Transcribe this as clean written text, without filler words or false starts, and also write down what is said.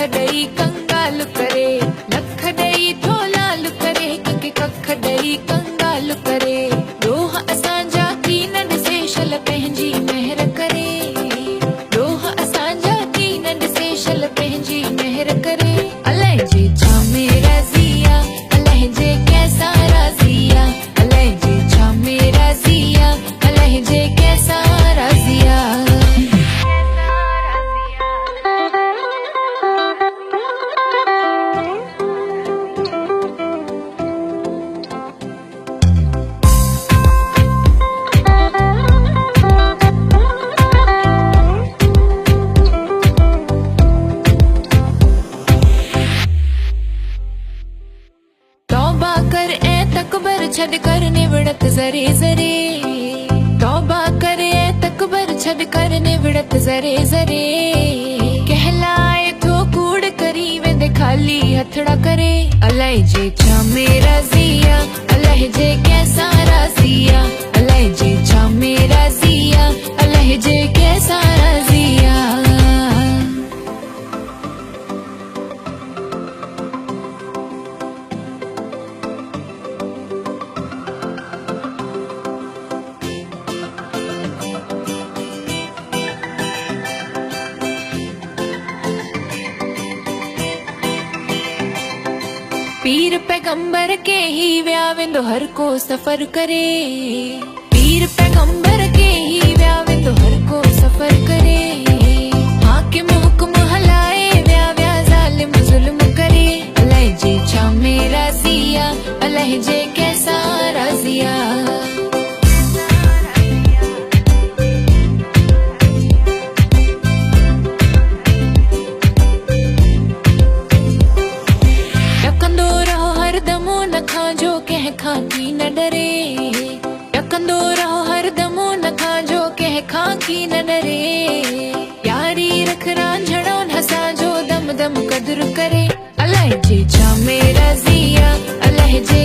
ॾेई कंगाल करे, लख ॾेई थोलाल करे, कंहिंखे कख ॾेई कंगाल करे। ॾोह असांजा की न ॾिसे शल पंहिंजी महर करे, ॾोह असांजा की न ॾिसे शल पंहिंजी महर करे। अलाए जे छा में राज़ी आ, अलाए जे कैसा राज़ी आ, अलाए जे छा में राज़ी आ, अलाए जे कैसा राज़ी आ। तौबा कर ए तकबर छड़ कर निवड़त जरे जरे, तौबा कर ए तकबर छड़ कर निवड़त जरे जरे। कहलाए थो कूड़ करी वेंदे खाली हथड़ा करे। अलाए जे छा में राज़ी आ, अलाए जे कैसा राज़ी आ, अलाए जे छा में राज़ी आ, अलाए जे कैसा राज़ी आ। पीर पैगंबर के ही विया वेंदो हर को सफ़र करे, पीर पैगंबर के ही विया वेंदो हर को सफ़र करे। हाकिम हुक्म हलाए विया विया ज़ालिम ज़ुल्म करे। अलाए जे छा में राज़ी आ, अलाए जे कैसा राज़ी आ। जो कह खां की न डरे, टकंदो रहो हर दमो न खां जो कह खां की न डरे। यारी रख रांझणो हसा जो दम दम कदर करे। अलाए जे छा में राज़ी आ, अलाए जे